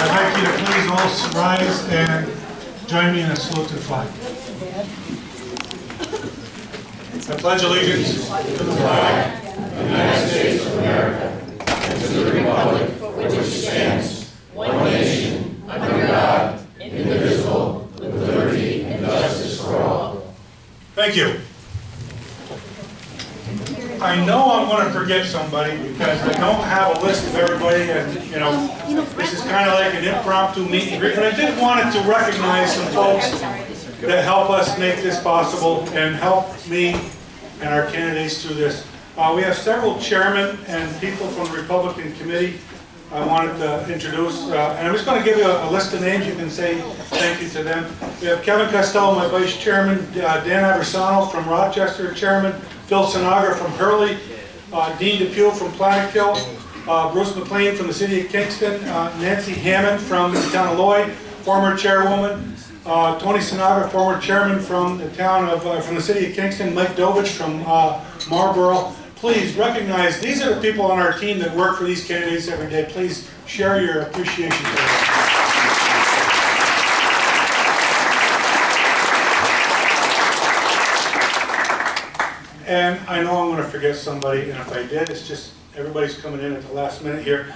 I'd like you to please all rise and join me in a salute to the flag. I pledge allegiance to the flag of the United States of America and to the republic for which it stands, one nation, under God, indivisible, with liberty and justice for all. Thank you. I know I'm going to forget somebody because I don't have a list of everybody, and this is kind of like an impromptu meet and greet, but I did want to recognize some folks that help us make this possible and help me and our candidates through this. We have several chairmen and people from the Republican Committee I wanted to introduce, and I'm just going to give you a list of names. You can say thank you to them. We have Kevin Costello, my vice chairman, Dan Aversano from Rochester, chairman, Phil Sinagra from Hurley, Dean DePue from Plattekill, Bruce McLean from the city of Kingston, Nancy Hammond from the town of Lloyd, former chairwoman, Tony Sinagra, former chairman from the town of from the city of Kingston, Mike Dovich from Marlborough. Please recognize these are the people on our team that work for these candidates every day. Please share your appreciation for them. And I know I'm going to forget somebody, and if I did, it's just everybody's coming in at the last minute here.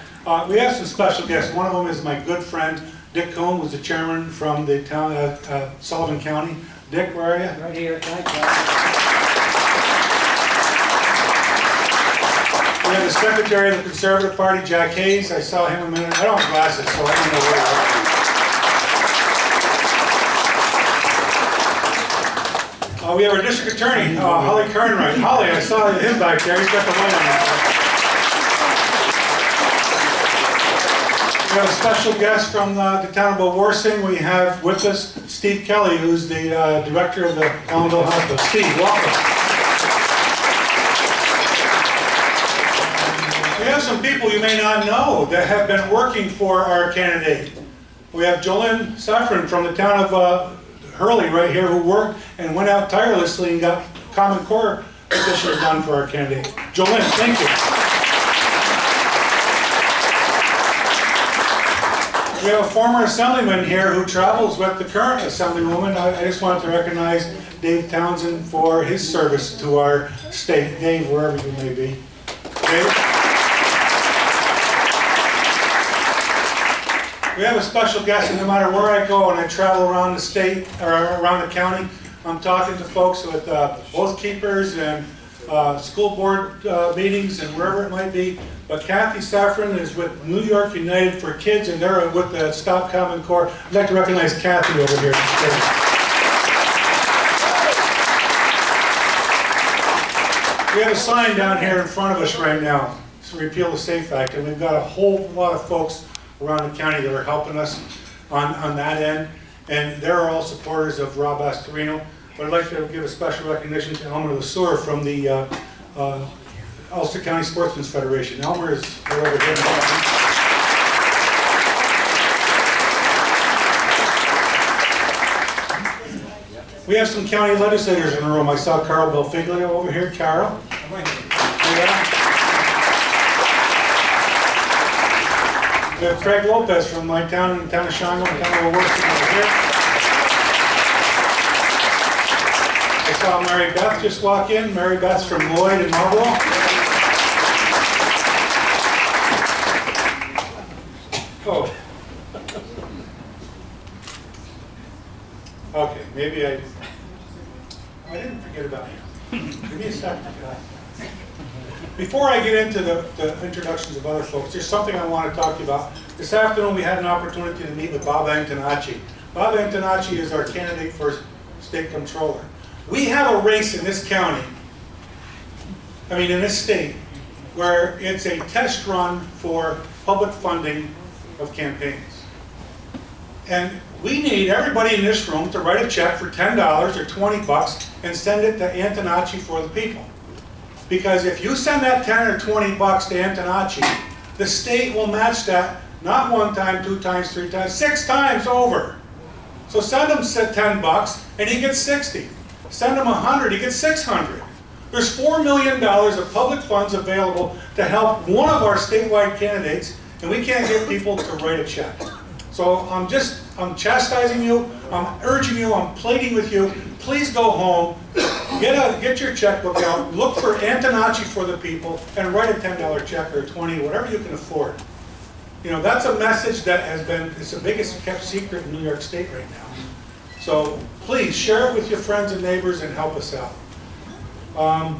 We have some special guests. One of them is my good friend, Dick Cohn, who's the chairman from the town of Sullivan County. Dick, where are you? Right here. Thank you. We have the secretary of the Conservative Party, Jack Hayes. I saw him a minute. I don't have glasses, so I don't know where he is. We have our district attorney, Holly Kernwright. Holly, I saw him back there. He's got the light on his. We have a special guest from the town of Warsing. We have with us Steve Kelly, who's the director of the Ellenville Hospital. Steve, welcome. We have some people you may not know that have been working for our candidate. We have Jolynn Safran from the town of Hurley right here, who worked and went out tirelessly and got Common Core position done for our candidate. Jolynn, thank you. We have a former assemblyman here who travels with the current assemblywoman. I just wanted to recognize Dave Townsend for his service to our state. Dave, wherever you may be. Dave? We have a special guest, and no matter where I go and I travel around the state or around the county, I'm talking to folks with oath keepers and school board meetings and wherever it might be. But Kathy Safran is with New York United for Kids, and they're with the Stop Common Core. I'd like to recognize Kathy over here. We have a sign down here in front of us right now to repeal the SAFE Act, and we've got a whole lot of folks around the county that are helping us on that end, and they're all supporters of Rob Astorino. But I'd like to give a special recognition to Elmer LeSueur from the Ulster County Sportsmen's Federation. Elmer is right over here. We have some county legislators in the room. I saw Carl Belfiglio over here. Carol? Yeah. We have Craig Lopez from my town, the town of Shango, the town of Warsing over here. I saw Mary Beth just walk in. Mary Beth's from Lloyd and Marlborough. Oh. Okay, maybe I didn't forget about you. Give me a second. Before I get into the introductions of other folks, there's something I want to talk to you about. This afternoon we had an opportunity to meet with Bob Antonacci. Bob Antonacci is our candidate for state controller. We have a race in this county, in this state, where it's a test run for public funding of campaigns. And we need everybody in this room to write a check for $10 or $20 and send it to Antonacci for the people. Because if you send that 10 or 20 bucks to Antonacci, the state will match that not one time, 2 times, 3 times, 6 times over. So send him 10 bucks and he gets 60. Send him 100, he gets 600. There's $4 million of public funds available to help one of our statewide candidates, and we can't get people to write a check. So I'm chastising you, I'm urging you, I'm pleading with you, please go home, get your checkbook out, look for Antonacci for the people, and write a $10 check or 20, whatever you can afford. You know, that's a message that has been, it's the biggest kept secret in New York State right now. So please share it with your friends and neighbors and help us out. I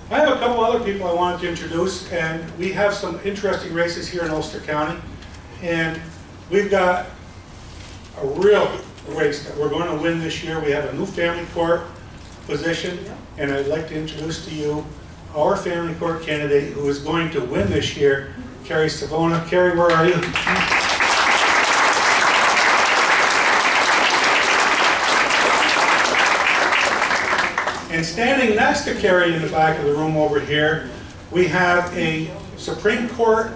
have a couple other people I wanted to introduce, and we have some interesting races here in Ulster County. And we've got a real race that we're going to win this year. We have a new family court position, and I'd like to introduce to you our family court candidate who is going to win this year, Carrie Savona. Carrie, where are you? And standing next to Carrie in the back of the room over here, we have a Supreme Court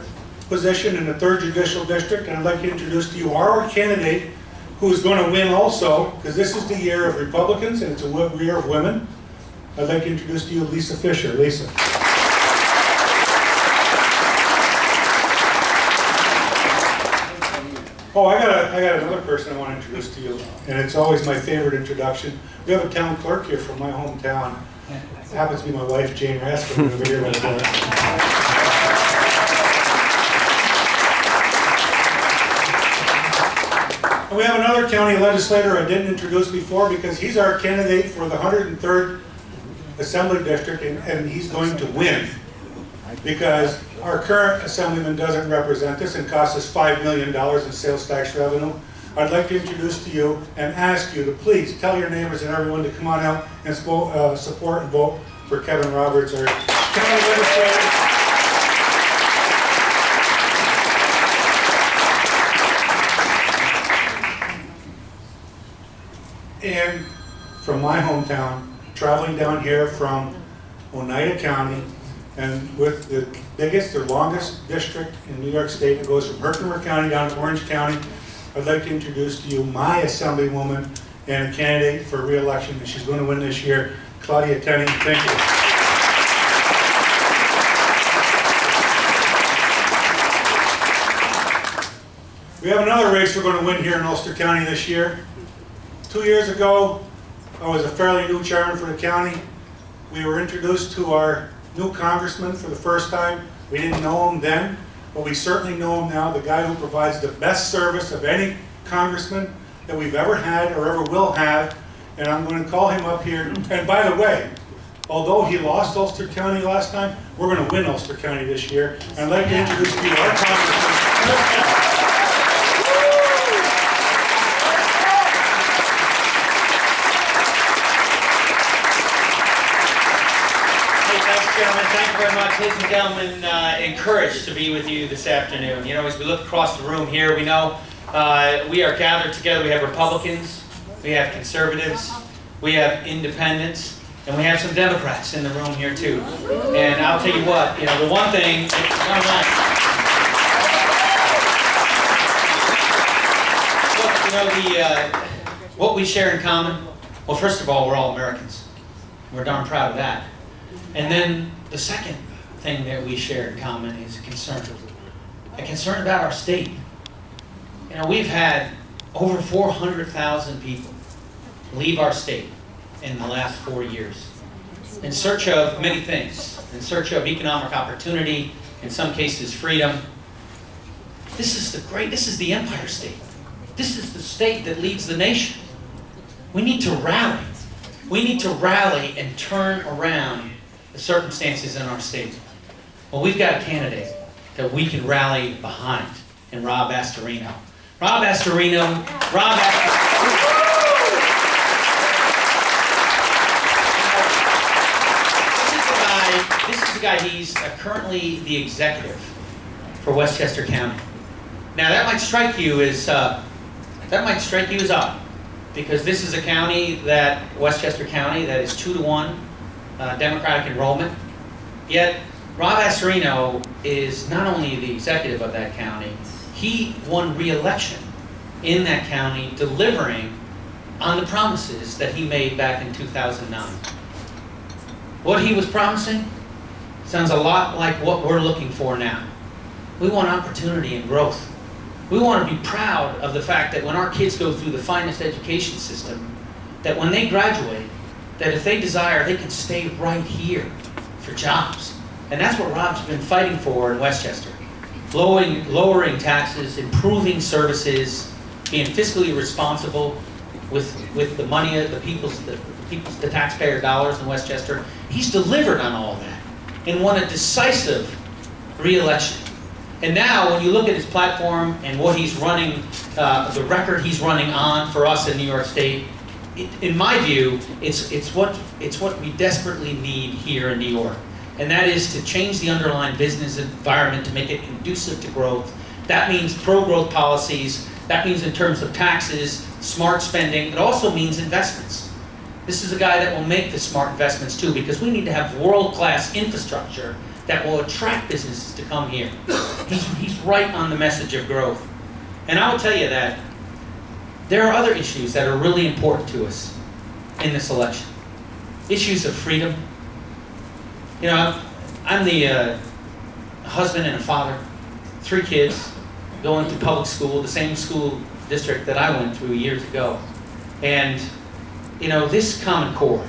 position in the 3rd Judicial District, and I'd like to introduce to you our candidate who is going to win also, because this is the year of Republicans and it's a year of women. I'd like to introduce to you Lisa Fisher. Lisa. Oh, I got another person I want to introduce to you, and it's always my favorite introduction. We have a town clerk here from my hometown. It happens to be my wife, Jane Raskin, over here right there. And we have another county legislator I didn't introduce before because he's our candidate for the 103rd Assembly District, and he's going to win because our current assemblyman doesn't represent us and costs us $5 million in sales tax revenue. I'd like to introduce to you and ask you to please tell your neighbors and everyone to come on out and support and vote for Kevin Roberts, our county legislator. And from my hometown, traveling down here from Oneida County, and with the biggest or longest district in New York State, it goes from Herkimer County down to Orange County, I'd like to introduce to you my assemblywoman and a candidate for re-election, and she's going to win this year, Claudia Tenney. Thank you. We have another race we're going to win here in Ulster County this year. 2 years ago, I was a fairly new chairman for the county. We were introduced to our new congressman for the first time. We didn't know him then, but we certainly know him now, the guy who provides the best service of any congressman that we've ever had or ever will have, and I'm going to call him up here. And by the way, although he lost Ulster County last time, we're going to win Ulster County this year. And I'd like to introduce to you our congressman. Gentlemen, thank you very much. Ladies and gentlemen, encouraged to be with you this afternoon. You know, as we look across the room here, we know we are gathered together. We have Republicans, we have conservatives, we have independents, and we have some Democrats in the room here too. And I'll tell you what, you know, the one thing, what we share in common, well, first of all, we're all Americans. We're darn proud of that. And then the second thing that we share in common is a concern about our state. You know, we've had over 400,000 people leave our state in the last 4 years in search of many things, in search of economic opportunity, in some cases freedom. This is the Empire State. This is the state that leads the nation. We need to rally. We need to rally and turn around the circumstances in our state. Well, we've got a candidate that we can rally behind in Rob Astorino. This is the guy, he's currently the executive for Westchester County. Now that might strike you as odd, because this is a county Westchester County, that is 2-to-1 Democratic enrollment. Yet Rob Astorino is not only the executive of that county, he won re-election in that county, delivering on the promises that he made back in 2009. What he was promising sounds a lot like what we're looking for now. We want opportunity and growth. We want to be proud of the fact that when our kids go through the finest education system, that when they graduate, that if they desire, they can stay right here for jobs. And that's what Rob's been fighting for in Westchester. Lowering taxes, improving services, being fiscally responsible with the money of the taxpayer dollars in Westchester. He's delivered on all that and won a decisive re-election. And now, when you look at his platform and what he's running, the record he's running on for us in New York State, in my view, it's what we desperately need here in New York. And that is to change the underlying business environment to make it conducive to growth. That means pro-growth policies. That means in terms of taxes, smart spending. It also means investments. This is a guy that will make the smart investments too, because we need to have world-class infrastructure that will attract businesses to come here. He's right on the message of growth. And I will tell you that there are other issues that are really important to us in this election. Issues of freedom. You know, I'm the husband and a father, 3 kids, going to public school, the same school district that I went through years ago. And, you know, this Common Core,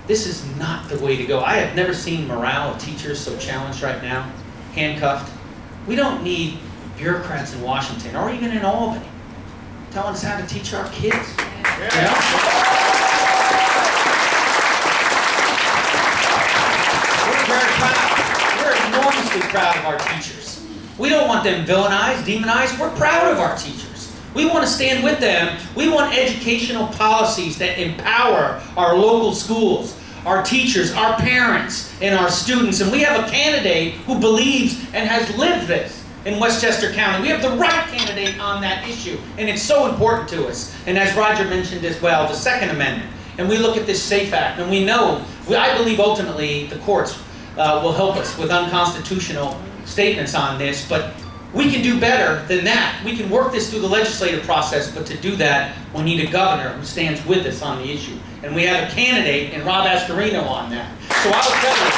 this is not the way to go. I have never seen morale of teachers so challenged right now, handcuffed. We don't need bureaucrats in Washington or even in Albany telling us how to teach our kids. You know? We're enormously proud of our teachers. We don't want them villainized, demonized. We're proud of our teachers. We want to stand with them. We want educational policies that empower our local schools, our teachers, our parents, and our students. And we have a candidate who believes and has lived this in Westchester County. We have the right candidate on that issue, and it's so important to us. And as Roger mentioned as well, the Second Amendment. And we look at this SAFE Act, and we know, I believe ultimately the courts will help us with unconstitutional statements on this, but we can do better than that. We can work this through the legislative process, but to do that, we need a governor who stands with us on the issue. And we have a candidate in Rob Astorino on that. So I will tell you.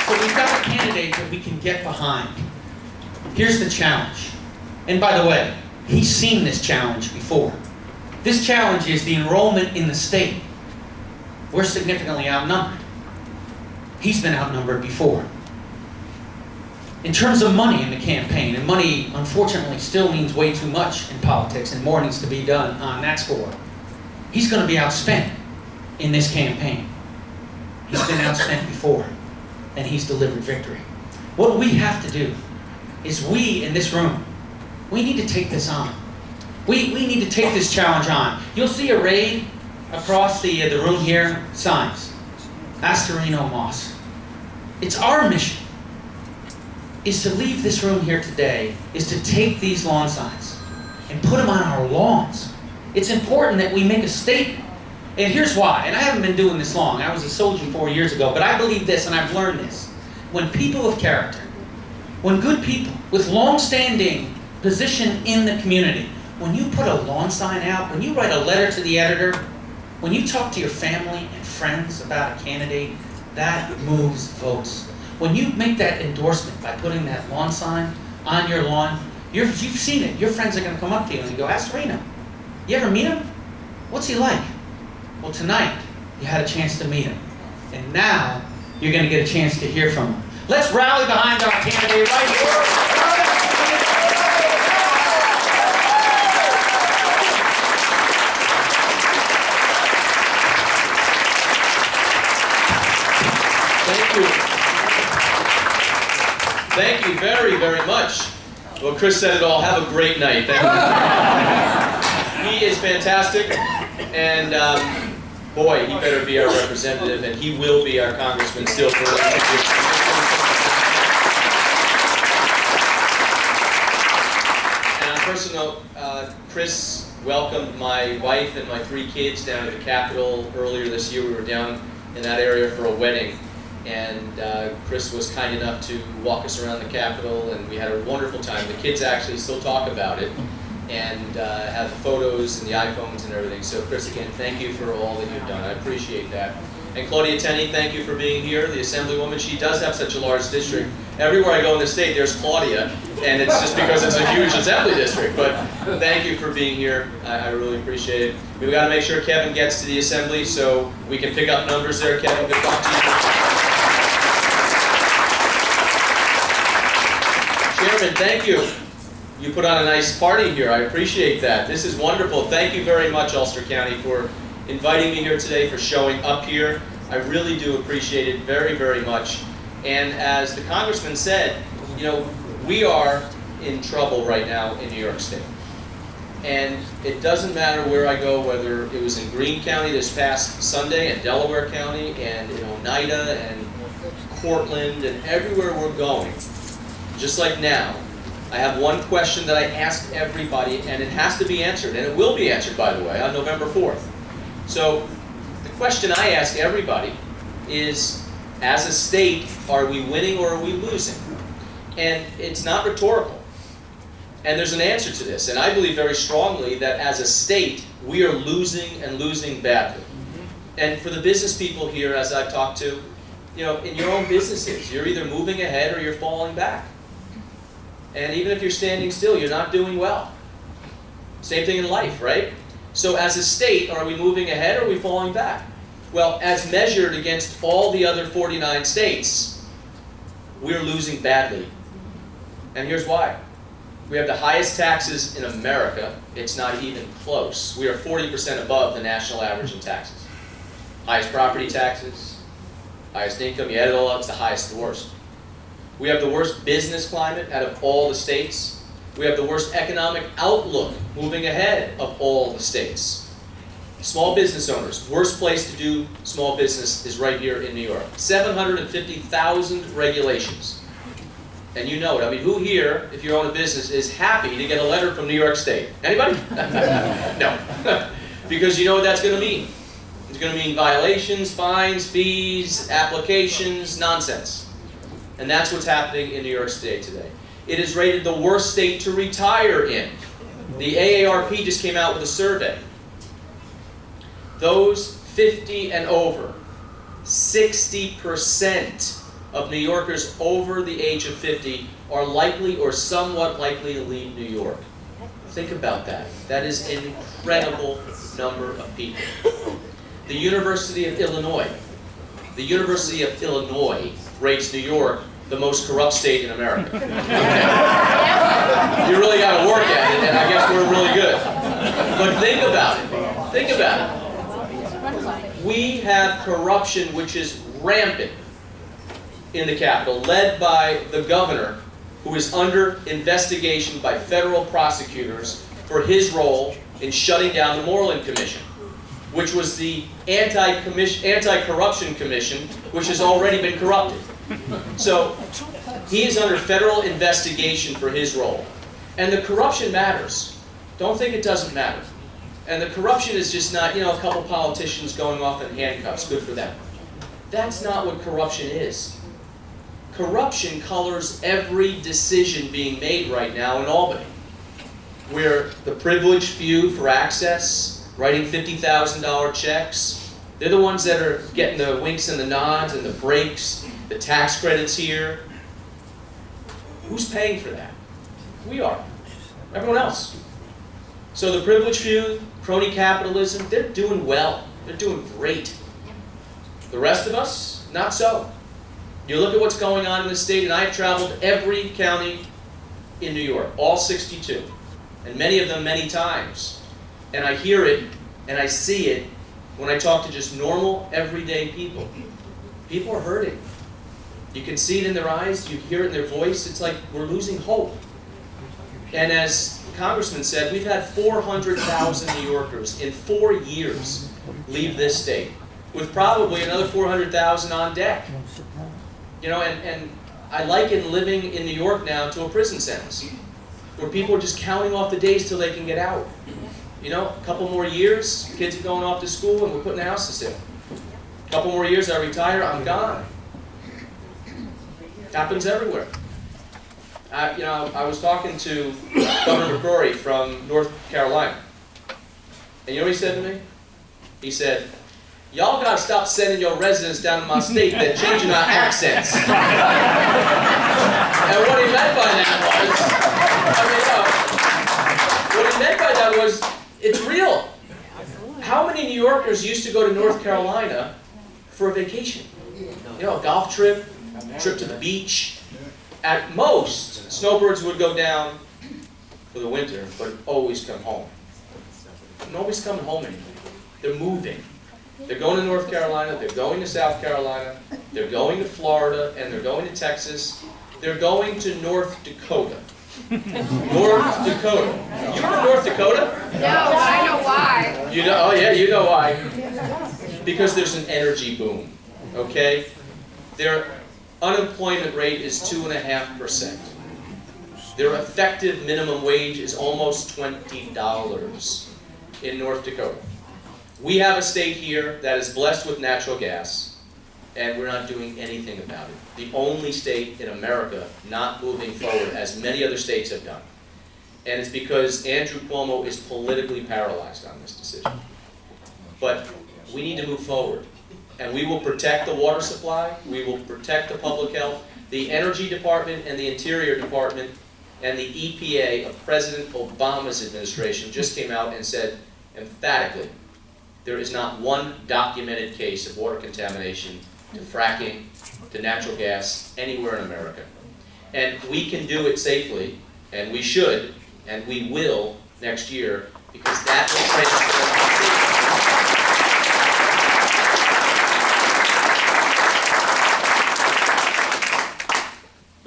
So we've got a candidate that we can get behind. Here's the challenge. And by the way, he's seen this challenge before. This challenge is the enrollment in the state. We're significantly outnumbered. He's been outnumbered before. In terms of money in the campaign, and money unfortunately still means way too much in politics, and more needs to be done on that score. He's going to be outspent in this campaign. He's been outspent before, and he's delivered victory. What we have to do is we in this room, we need to take this on. We need to take this challenge on. You'll see arrayed across the room here, signs. Astorino Moss. It's our mission is to leave this room here today, is to take these lawn signs and put them on our lawns. It's important that we make a statement. And here's why. And I haven't been doing this long. I was a soldier 4 years ago, but I believe this and I've learned this. When people of character, when good people with long-standing position in the community, when you put a lawn sign out, when you write a letter to the editor, when you talk to your family and friends about a candidate, that moves votes. When you make that endorsement by putting that lawn sign on your lawn, you've seen it. Your friends are going to come up to you and go, Astorino, you ever meet him? What's he like? Well, tonight, you had a chance to meet him. And now, you're going to get a chance to hear from him. Let's rally behind our candidate right here. Thank you very, very much. Well, Chris said it all. Have a great night. Thank you. He is fantastic, and boy, he better be our representative, and he will be our congressman still for the next year. And on a personal note, Chris welcomed my wife and my 3 kids down at the Capitol earlier this year. We were down in that area for a wedding. And Chris was kind enough to walk us around the Capitol, and we had a wonderful time. The kids actually still talk about it, and have the photos and the iPhones and everything. So Chris, again, thank you for all that you've done. I appreciate that. And Claudia Tenney, thank you for being here, the Assemblywoman. She does have such a large district. Everywhere I go in the state, there's Claudia, and it's just because it's a huge Assembly district. But thank you for being here. I really appreciate it. We've got to make sure Kevin gets to the Assembly so we can pick up numbers there. Kevin, good luck to you. Chairman, thank you. You put on a nice party here. I appreciate that. This is wonderful. Thank you very much, Ulster County, for inviting me here today, for showing up here. I really do appreciate it very, very much. And as the Congressman said, you know, we are in trouble right now in New York State. And it doesn't matter where I go, whether it was in Greene County this past Sunday, and Delaware County, and in Oneida, and Portland, and everywhere we're going. Just like now, I have one question that I ask everybody, and it has to be answered, and it will be answered, by the way, on November 4th. So, the question I ask everybody is, as a state, are we winning or are we losing? And it's not rhetorical. And there's an answer to this, and I believe very strongly that as a state, we are losing and losing badly. And for the business people here, as I've talked to, you know, in your own businesses, you're either moving ahead or you're falling back. And even if you're standing still, you're not doing well. Same thing in life, right? So as a state, are we moving ahead or are we falling back? Well, as measured against all the other 49 states, we're losing badly. And here's why. We have the highest taxes in America. It's not even close. We are 40% above the national average in taxes. Highest property taxes, highest income, you add it all up, it's the highest, the worst. We have the worst business climate out of all the states. We have the worst economic outlook moving ahead of all the states. Small business owners, worst place to do small business is right here in New York. 750,000 regulations. And you know it. I mean, who here, if you own a business, is happy to get a letter from New York State? Anybody? No. Because you know what that's going to mean. It's going to mean violations, fines, fees, applications, nonsense. And that's what's happening in New York State today. It is rated the worst state to retire in. The AARP just came out with a survey. Those 50 and over, 60% of New Yorkers over the age of 50 are likely or somewhat likely to leave New York. Think about that. That is an incredible number of people. The University of Illinois rates New York the most corrupt state in America. You really got to work at it, and I guess we're really good. But think about it. Think about it. We have corruption which is rampant in the Capitol, led by the governor, who is under investigation by federal prosecutors for his role in shutting down the Moreland Commission, which was the anti-corruption commission, which has already been corrupted. So he is under federal investigation for his role. And the corruption matters. Don't think it doesn't matter. And the corruption is just not, you know, a couple politicians going off in handcuffs, good for them. That's not what corruption is. Corruption colors every decision being made right now in Albany, where the privileged few for access, writing $50,000 checks, they're the ones that are getting the winks and the nods and the breaks, the tax credits here. Who's paying for that? We are. Everyone else. So the privileged few, crony capitalism, they're doing well. They're doing great. The rest of us, not so. You look at what's going on in the state, and I've traveled every county in New York, all 62, and many of them many times. And I hear it, and I see it when I talk to just normal, everyday people. People are hurting. You can see it in their eyes, you hear it in their voice. It's like we're losing hope. And as the Congressman said, we've had 400,000 New Yorkers in 4 years leave this state, with probably another 400,000 on deck. You know, and I liken living in New York now to a prison sentence, where people are just counting off the days till they can get out. You know, a couple more years, kids are going off to school and we're putting a house to sale. A couple more years, I retire, I'm gone. Happens everywhere. You know, I was talking to Governor McCrory from North Carolina. And you know what he said to me? He said, y'all gotta stop sending your residents down to my state. They're changing our accents. And what he meant by that was, what he meant by that was, it's real. How many New Yorkers used to go to North Carolina for a vacation? You know, a golf trip, trip to the beach. At most, snowbirds would go down for the winter, but always come home. Nobody's coming home anymore. They're moving. They're going to North Carolina, they're going to South Carolina, they're going to Florida, and they're going to Texas. They're going to North Dakota. North Dakota. You from North Dakota? No, I know why. You know, oh yeah, you know why. Because there's an energy boom, okay? Their unemployment rate is 2.5%. Their effective minimum wage is almost $20 in North Dakota. We have a state here that is blessed with natural gas, and we're not doing anything about it. The only state in America not moving forward, as many other states have done. And it's because Andrew Cuomo is politically paralyzed on this decision. But we need to move forward. And we will protect the water supply, we will protect the public health, the Energy Department and the Interior Department and the EPA of President Obama's administration just came out and said emphatically, there is not one documented case of water contamination to fracking, to natural gas, anywhere in America. And we can do it safely, and we should, and we will next year, because that will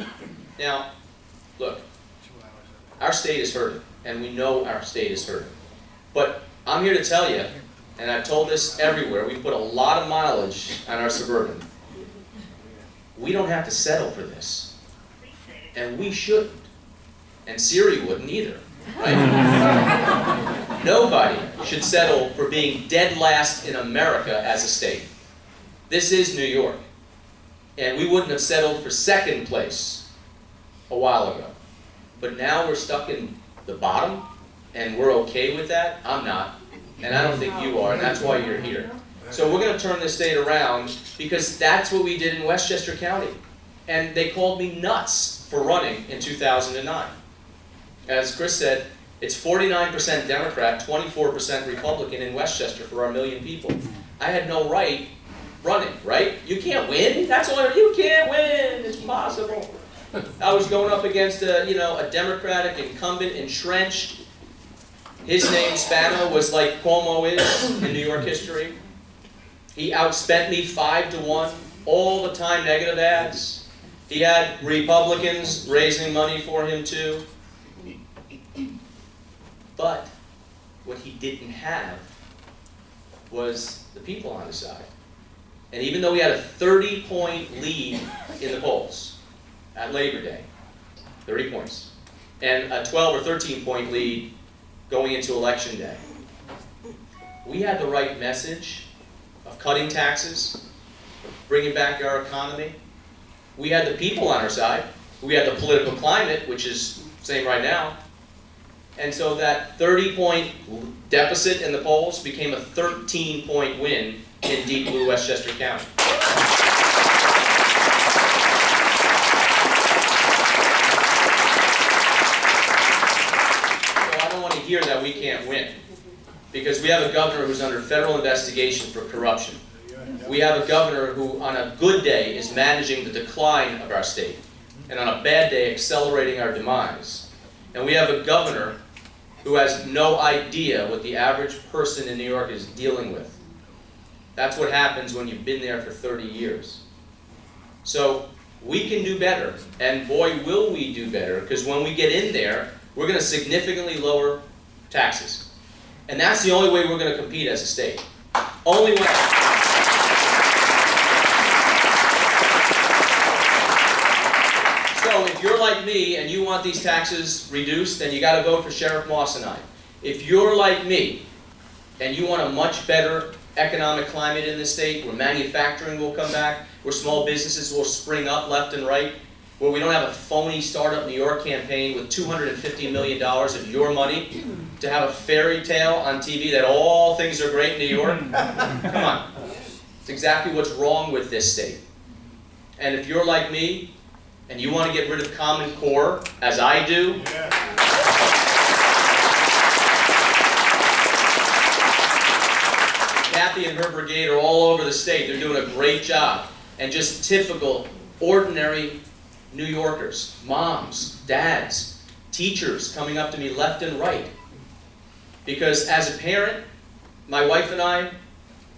transform. Now, look, our state is hurting, and we know our state is hurting. But I'm here to tell you, and I've told this everywhere, we put a lot of mileage on our Suburban. We don't have to settle for this. And we shouldn't. And Siri wouldn't either. Right? Nobody should settle for being dead last in America as a state. This is New York. And we wouldn't have settled for second place a while ago. But now we're stuck in the bottom, and we're okay with that? I'm not. And I don't think you are, and that's why you're here. So we're going to turn this state around, because that's what we did in Westchester County. And they called me nuts for running in 2009. As Chris said, it's 49% Democrat, 24% Republican in Westchester for our 1 million people. I had no right running, right? You can't win. That's all. You can't win. It's impossible. I was going up against a Democratic incumbent, entrenched. His name, Spano, was like Cuomo is in New York history. He outspent me 5-1, all the time negative ads. He had Republicans raising money for him too. But what he didn't have was the people on his side. And even though he had a 30-point lead in the polls at Labor Day, 30 points, and a 12 or 13-point lead going into Election Day, we had the right message of cutting taxes, bringing back our economy. We had the people on our side. We had the political climate, which is the same right now. And so that 30-point deficit in the polls became a 13-point win in deep blue Westchester County. So I don't want to hear that we can't win, because we have a governor who's under federal investigation for corruption. We have a governor who, on a good day, is managing the decline of our state, and on a bad day, accelerating our demise. And we have a governor who has no idea what the average person in New York is dealing with. That's what happens when you've been there for 30 years. So we can do better, and boy will we do better, because when we get in there, we're going to significantly lower taxes. And that's the only way we're going to compete as a state. Only way. So if you're like me and you want these taxes reduced, then you got to vote for Sheriff Moss and I. If you're like me and you want a much better economic climate in this state, where manufacturing will come back, where small businesses will spring up left and right, where we don't have a phony Startup New York campaign with $250 million of your money to have a fairy tale on TV that all things are great in New York. Come on. It's exactly what's wrong with this state. And if you're like me, and you want to get rid of Common Core, as I do, Kathy and her brigade are all over the state. They're doing a great job. And just typical, ordinary New Yorkers, moms, dads, teachers coming up to me left and right. Because as a parent, my wife and I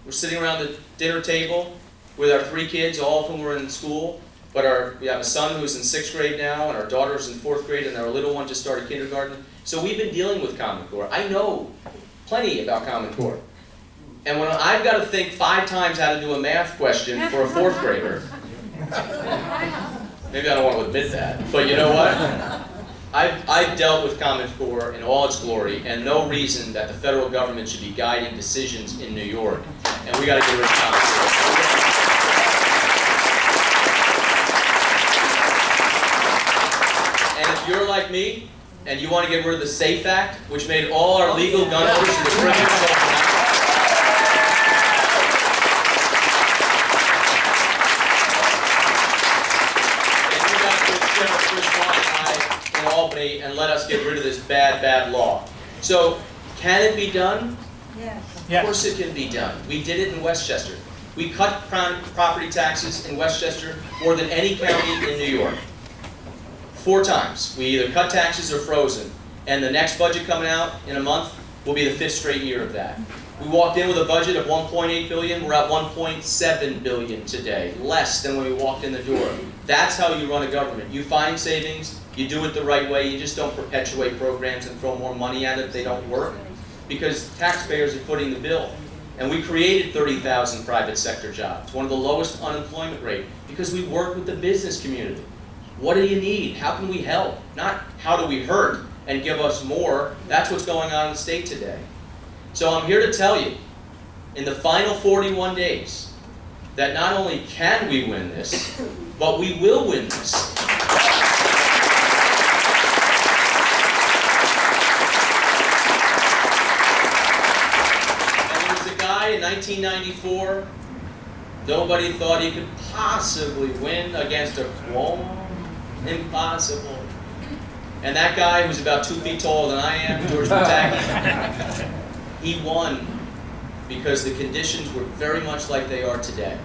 were sitting around the dinner table with our 3 kids, all of whom were in school. But we have a son who's in 6th grade now, and our daughter's in 4th grade, and our little one just started kindergarten. So we've been dealing with Common Core. I know plenty about Common Core. And when I've got to think 5 times how to do a math question for a 4th grader, maybe I don't want to admit that, but you know what? I've dealt with Common Core in all its glory, and no reason that the federal government should be guiding decisions in New York. And we got to get rid of Common Core. And if you're like me, and you want to get rid of the SAFE Act, which made all our legal gun owners into criminals, in Albany and let us get rid of this bad, bad law. So, can it be done? Yes. Of course it can be done. We did it in Westchester. We cut property taxes in Westchester more than any county in New York. 4 times. We either cut taxes or frozen. And the next budget coming out in a month will be the 5th straight year of that. We walked in with a budget of $1.8 billion. We're at $1.7 billion today, less than when we walked in the door. That's how you run a government. You find savings, you do it the right way, you just don't perpetuate programs and throw more money at it if they don't work, because taxpayers are footing the bill. And we created 30,000 private sector jobs, one of the lowest unemployment rate, because we work with the business community. What do you need? How can we help? Not how do we hurt and give us more. That's what's going on in the state today. So I'm here to tell you, in the final 41 days, that not only can we win this, but we will win this. And there was a guy in 1994, nobody thought he could possibly win against a Cuomo. Impossible. And that guy, who's about 2 feet taller than I am, George Pataki, he won because the conditions were very much like they are today.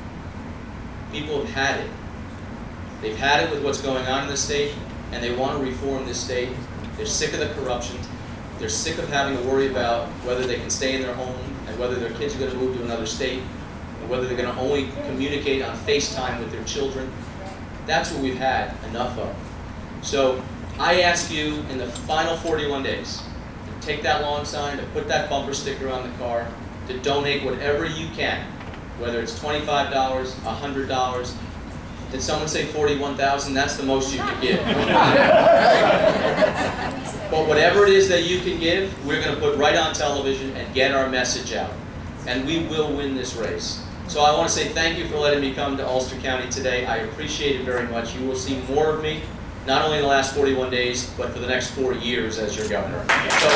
People have had it. They've had it with what's going on in the state, and they want to reform this state. They're sick of the corruption. They're sick of having to worry about whether they can stay in their home and whether their kids are going to move to another state and whether they're going to only communicate on FaceTime with their children. That's what we've had enough of. So I ask you in the final 41 days to take that lawn sign, to put that bumper sticker on the car, to donate whatever you can, whether it's $25, $100. Did someone say 41,000? That's the most you can give. But whatever it is that you can give, we're going to put right on television and get our message out. And we will win this race. So I want to say thank you for letting me come to Ulster County today. I appreciate it very much. You will see more of me, not only in the last 41 days, but for the next 4 years as your governor. So,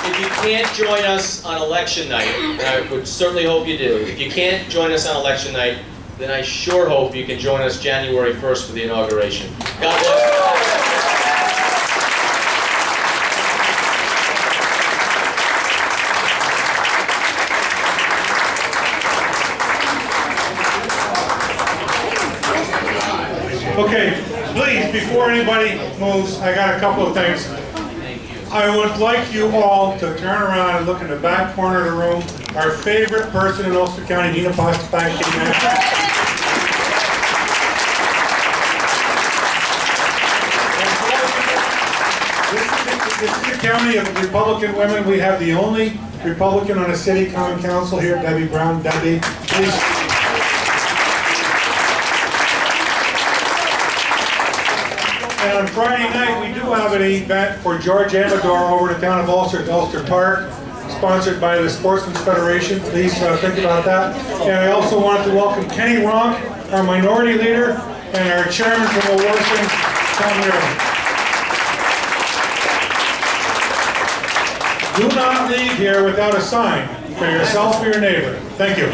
if you can't join us on election night, and I would certainly hope you do, if you can't join us on election night, then I sure hope you can join us January 1st for the inauguration. God bless you. Okay, please, before anybody moves, I got a couple of things. I would like you all to turn around and look in the back corner of the room. Our favorite person in Ulster County, Nina Postback, came out. This is a county of Republican women. We have the only Republican on a city common council here, Debbie Brown. Debbie, please. And on Friday night, we do have an event for George Amador over the town of Ulster at Ulster Park. sponsored by the Sportsmen's Federation. Please think about that. And I also wanted to welcome Kenny Ronk, our minority leader, and our chairman from Awarson, Tom Muir. Do not leave here without a sign for yourself or your neighbor. Thank you.